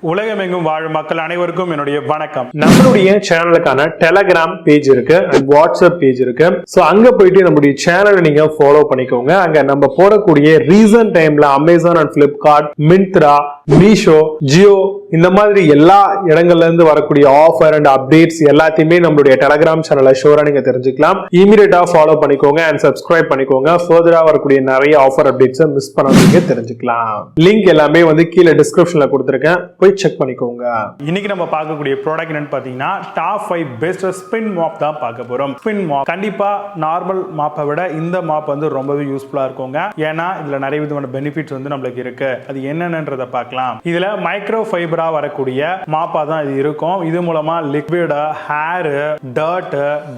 உலகமெங்கும் வாழும் மக்கள் அனைவருக்கும் என்னுடைய வணக்கம். நம்மளுடைய சேனலுக்கான டெலகிராம் பேஜ் இருக்கு அண்ட் வாட்ஸ்அப் பேஜ் இருக்கு. சோ அங்க போயிட்டு நம்மளுடைய சேனலை நீங்க ஃபாலோ பண்ணிக்கோங்க. அங்க நம்ம போடக்கூடிய ரீசன்ட் டைம்ல Amazon and Flipkart, Myntra, Meesho, Jio இந்த மாதிரி எல்லா இடங்கள்ல இருந்து வரக்கூடிய ஆஃபர் அண்ட் அப்டேட்ஸ் எல்லாத்தையுமே நம்மளுடைய டெலகிராம் சேனல்ல ஷோரா நீங்க தெரிஞ்சுக்கலாம். இமீடியட்டா ஃபாலோ பண்ணிக்கோங்க அண்ட் சப்ஸ்கிரைப் பண்ணிக்கோங்க. ஃபர்தரா வரக்கூடிய நிறைய ஆஃபர் அப்டேட்ஸ் மிஸ் பண்ணாதீங்க, தெரிஞ்சுக்கலாம். லிங்க் எல்லாமே கீழே டிஸ்கிரிப்ஷன்ல கொடுத்திருக்கேன், போய் செக் பண்ணிக்கோங்க. இன்னைக்கு நம்ம பார்க்கக்கூடிய ப்ராடக்ட் என்னன்னு பாத்தீங்கன்னா டாப் 5 பெஸ்ட் ஸ்பின் மாப் தான் பார்க்க போறோம். ஸ்பின் மாப் கண்டிப்பா நார்மல் மாப்பை விட இந்த மாப் ரொம்பவே யூஸ்ஃபுல்லா இருக்குங்க. ஏன்னா இதுல நிறைய விதமான பெனிஃபிட்ஸ் நம்மளுக்கு இருக்கு. அது என்னன்றத பார்க்கலாம். இதுல மைக்ரோ ஃபைபரா வரக்கூடிய மாப்பா தான் இது இருக்கும். இது மூலமா liquid, hair, dirt,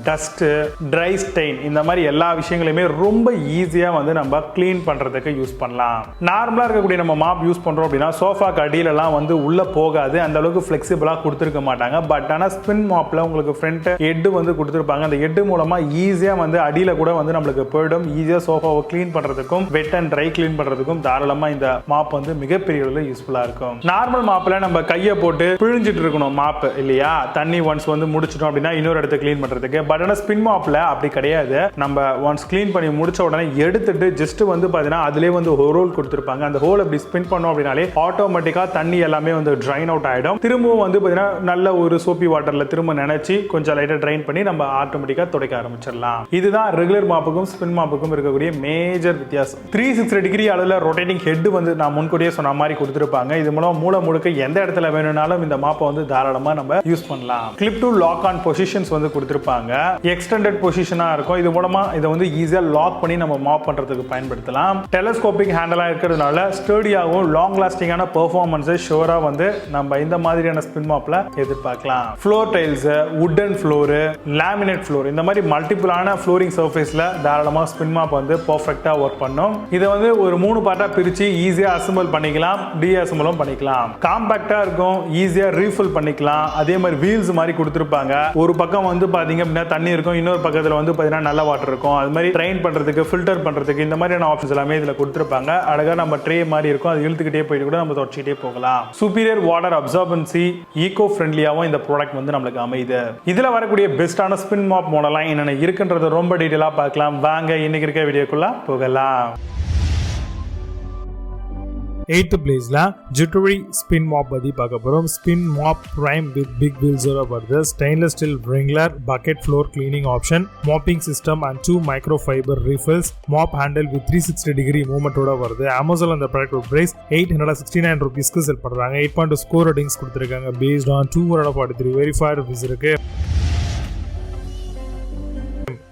dust, dry stain இந்த மாதிரி எல்லா விஷயங்களையுமே ரொம்ப ஈஸியா நம்ம கிளீன் பண்றதுக்கு யூஸ் பண்ணலாம். நார்மலா இருக்கக்கூடிய நம்ம மாப் யூஸ் பண்றோம் அப்படின்னா சோஃபாக்கு அடியில எல்லாம் உள்ள போகாது, அந்த அளவுக்கு ஃபிளெக்சிபிளா கொடுத்திருக்க மாட்டாங்க. பட் ஆனா ஸ்பின் மாப்ல உங்களுக்கு ஃப்ரண்ட் ஹெட் கொடுத்திருப்பாங்க. அந்த ஹெட் மூலமா ஈஸியா அடியில கூட நம்மளுக்கு போய்டும். ஈஸியா சோஃபாவை கிளீன் பண்றதுக்கும் வெட் அண்ட் ட்ரை கிளீன் பண்றதுக்கும் தாராளமா இந்த மாப் மிகப்பெரிய அளவுல யூஸ்ஃபுல்லா இருக்கும். நார்மல் மாப்ல நம்ம கையை போட்டு பிழிஞ்சிட்டு இருக்கணும் மாப் இல்லையா, தண்ணி ஒன்ஸ் முடிச்சிட்டோம் அப்படின்னா இன்னொரு இடத்த கிளீன் பண்றதுக்கு. பட் ஆனா ஸ்பின் மாப்ல அப்படி கிடையாது. நம்ம ஒன்ஸ் கிளீன் பண்ணி முடிச்ச உடனே எடுத்துட்டு ஜஸ்ட் பாத்தீங்கன்னா அதுலயே ஒரு ஹோல் கொடுத்திருப்பாங்க. அந்த ஹோல் அப்படி ஸ்பின் பண்ணோம் அப்படின்னாலே ஆட்டோமேட்டிக்கா தண்ணி எல்லாமே ட்ரைன் அவுட் ஆயிடும். திரும்பவும் பாத்தீங்கன்னா நல்ல ஒரு சோப்பி வாட்டர்ல திரும்ப நினைச்சு கொஞ்சம் லைட்டா ட்ரைன் பண்ணி நம்ம ஆட்டோமேட்டிக்கா துடைக்க ஆரம்பிச்சிடலாம். இதுதான் ரெகுலர் மாப்புக்கும் ஸ்பின் மாப்புக்கும் இருக்கக்கூடிய மேஜர் வித்தியாசம். 360 டிகிரி அளவுல ரொட்டேட்டிங் ஹெட் நான் முன்கூட்டியே சொன்ன மாதிரி கொடுத்திருப்பாங்க. இது மூலம் மூளை முழுக்க எந்த இடத்துல வேணும்னாலும் இந்த மாப்பை தாராளமா நம்ம யூஸ் பண்ணலாம். Clip to log on positions கொடுத்திருப்பாங்க. எக்ஸ்டெண்டட் பொசிஷனா இருக்கும். இது மூலமா இதை ஈஸியா லாக் பண்ணி நம்ம மாப் பண்றதுக்கு பயன்படுத்தலாம். டெலஸ்கோபிக் ஹேண்டலா இருக்கிறதுனால ஸ்டர்டியாகவும் லாங் லாஸ்டிங்கான பெர்ஃபார்மன்ஸ் ஷோரா நம்ம இந்த மாதிரியான ஸ்பின் மாப்ல எதிர்பார்க்கலாம். ஃப்ளோர் டைல்ஸ், வுடன் ஃப்ளோர், லேமினேட் ஃப்ளோர் இந்த மாதிரி மல்டிபிளான ஃப்ளோரிங் சர்ஃபேஸ்ல தாராளமா ஸ்பின் மாப் பெர்ஃபெக்ட்டா ஒர்க் பண்ணும். இதை ஒரு 3 பார்ட்டா பிரிச்சு ஈஸியா அசெம்பிள் பண்ணிக்கலாம், டீஅசெம்பிளும் பண்ணிக்கலாம். காம்பாக்டா இருக்கும், ஈஸியா ரீஃபில் பண்ணிக்கலாம். அதே மாதிரி வீல்ஸ் மாதிரி கொடுத்திருப்பாங்க. ஒரு பக்கம் பாத்தீங்க அப்படின்னா தண்ணி இருக்கும், இன்னொரு பக்கத்துல பாத்தீங்கன்னா நல்ல வாட்டர் இருக்கும். அது மாதிரி ட்ரைன் பண்றதுக்கு, ஃபில்டர் பண்றதுக்கு இந்த மாதிரியான ஆப்ஷன்ஸ் எல்லாமே இதுல கொடுத்திருப்பாங்க. அழகா நம்ம ட்ரே மாதிரி இருக்கும், அது இழுத்துக்கிட்டே போயிட்டு கூட நம்ம தொடச்சிட்டே போகலாம். சுப்பீரியர் வாட்டர் அப்சார்பன்சி, ஈகோ ஃப்ரெண்ட்லியாவும் இந்த ப்ராடக்ட் நம்மளுக்கு அமையுது. இதுல வரக்கூடிய பெஸ்டான ஸ்பின் மாப் மாடலாம் என்னென்ன இருக்குன்றத ரொம்ப டீடைலா பார்க்கலாம். வாங்க இன்னைக்கு இருக்க வீடியோக்குள்ள போகலாம். 8th பிளேஸ்ல Juteri Spin Mop பத்தி பார்க்க போறோம். Spin Mop Prime with big wheels வருது. Stainless steel wringer, bucket floor cleaning option, mopping system and 2 microfiber refills. Mop handle with 360 degree movement ஓட வருது. Amazon அந்த ப்ராடக்ட் பிரைஸ் 869 ரூபீஸ்க்கு செல் பண்றாங்க. 8.2 score ratings கொடுத்திருக்காங்க. based on 243 verified reviews இருக்கு.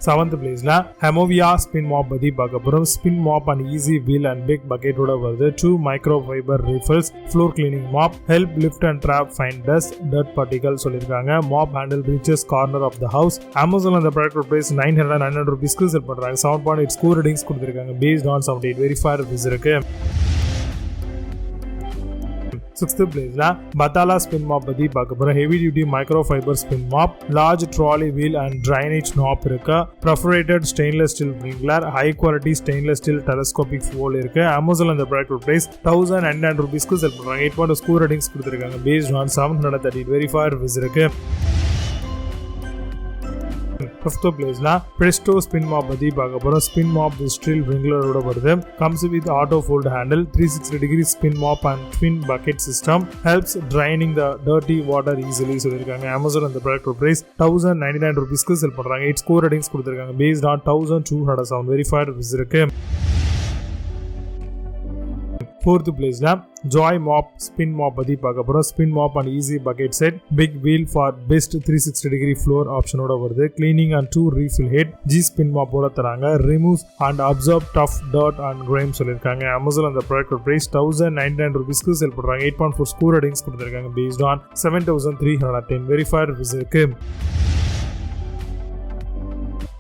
7th பிளேஸ்ல Hemovia Spin Mop பத்தி பார்க்க போறோம். Spin Mop and easy wheel and big bucket ஓட வருது. 2 microfiber refills, floor cleaning mop, help lift and trap fine dust, dirt particles சொல்லிருக்காங்க. Mop handle reaches corner of the house. Amazon அந்த product price 999 ரூபீஸ்க்கு sell பண்றாங்க. 7.8 score ratings கொடுத்திருக்காங்க. based on 78 verified reviews இருக்கு. 6th பிளேஸ்ல Bathla Spin Mop பத்தி பார்க்க போறோம். heavy duty microfiber spin mop, large trolley wheel and drainage knob இருக்கு. perforated stainless steel wringer, high quality stainless steel telescopic fold இருக்கு. Amazon அந்த product price 1099 ரூபீஸ்க்கு sell பண்றாங்க. 8.2 score ratings கொடுத்திருக்காங்க. based on 730 verified reviews இருக்கு. 5th பிளேஸ்ல Presto Spin Mop பத்தி பார்க்க போறோம். Spin Mop with steel wringer ஓட வருது. comes with auto fold handle, 360 degree spin mop and twin bucket system, helps draining the dirty water easily சொல்லிருக்காங்க. Amazon அந்த product price 1099 ரூபீஸ்க்கு sell பண்றாங்க. 8 score ratings கொடுத்திருக்காங்க. based on 1207 verified reviews இருக்கு. 4th பிளேஸ்ல Joymoop Spin Mop பத்தி பார்க்க போறோம். Spin Mop and easy bucket set, big wheel for best 360 degree floor option ஓட வருது. cleaning and 2 refill head, G Spin Mop ஓட தராங்க. removes and absorb tough dirt and grime சொல்லிருக்காங்க. Amazon அந்த product price 1099 ரூபீஸ்க்கு sell பண்றாங்க. 8.4 score ratings கொடுத்திருக்காங்க. based on 7310 verified reviews இருக்கு.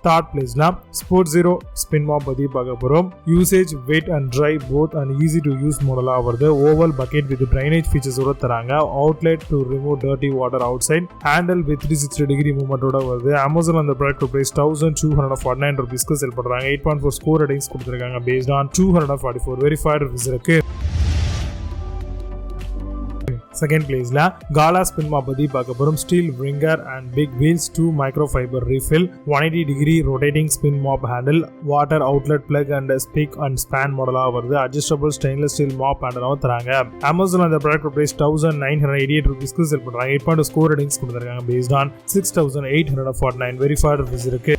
3rd பிளேஸ்ல Spotzero Spin Mop பத்தி பார்க்க போறோம். Usage wet and dry both and easy to use மாடலா வருது. Oval bucket with drainage features ஓட தராங்க. outlet to remove dirty water outside, handle with 360 degree movement ஓட வருது. Amazon அந்த ப்ராடக்ட் பிரைஸ் 1249 ரூபீஸ்க்கு செல் பண்றாங்க. 8.4 ஸ்கோர் ரேட்டிங்ஸ் கொடுத்திருக்காங்க. based on 244 verified reviews இருக்கு. செகண்ட் பிளேஸ்ல Gala ஸ்பின் மாப் பத்தி பார்க்க போறோம். Steel wringer and big wheels 2 microfiber refill 180 degree rotating spin mop handle water outlet plug and spick and span மாடலா வருது. Adjustable stainless steel mop ஹேண்டலாவும் தராங்க. Amazon அந்த ப்ராடக்ட் பிரைஸ் 1988 rupeesக்கு செல் பண்றாங்க. 8.2 ஸ்கோர் ரேட்டிங்ஸ் கொடுத்திருக்காங்க based on 6849 வெரிஃபைட் ரிவ்யூஸ் இருக்கு.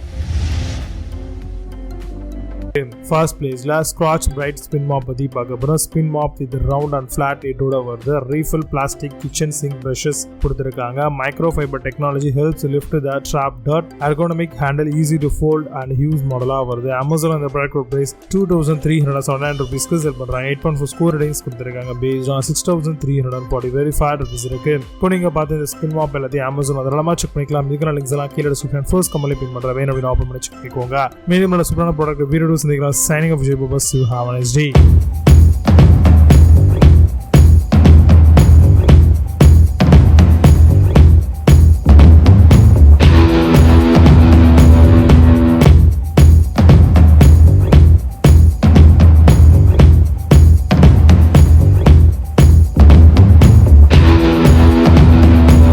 First place la Scotch-Brite spin mop பத்தி பார்க்க போறோம். spin mop with round and flat head ஓட வருது. refill plastic kitchen sink brushes கொடுத்திருக்காங்க. microfiber technology helps lift the trap dirt. ergonomic handle, easy to fold and use மாடலா வருது. Amazon அந்த product price 2379 rupeesக்கு செல் பண்றாங்க. 8.4 ஸ்கோர் ரேட்டிங்ஸ் கொடுத்திருக்காங்க based on 6340 verified reviews இருக்கு. இப்போ நீங்க பார்த்த இந்த spin mop எல்லாத்தையும் Amazon அதெல்லாம் செக் பண்ணிக்கலாம். இதுக்கான லிங்க்ஸ் எல்லாம் கீழ டிஸ்கிரிப்ஷன் ஃபர்ஸ்ட் கமெண்ட்ல பின் பண்றேன். வேணும் அப்படினா ஓபன் பண்ணி செக் பண்ணிக்கோங்க. மீண்டும் நல்ல சூப்பரான product videos signing off Joymoop. You have a nice day.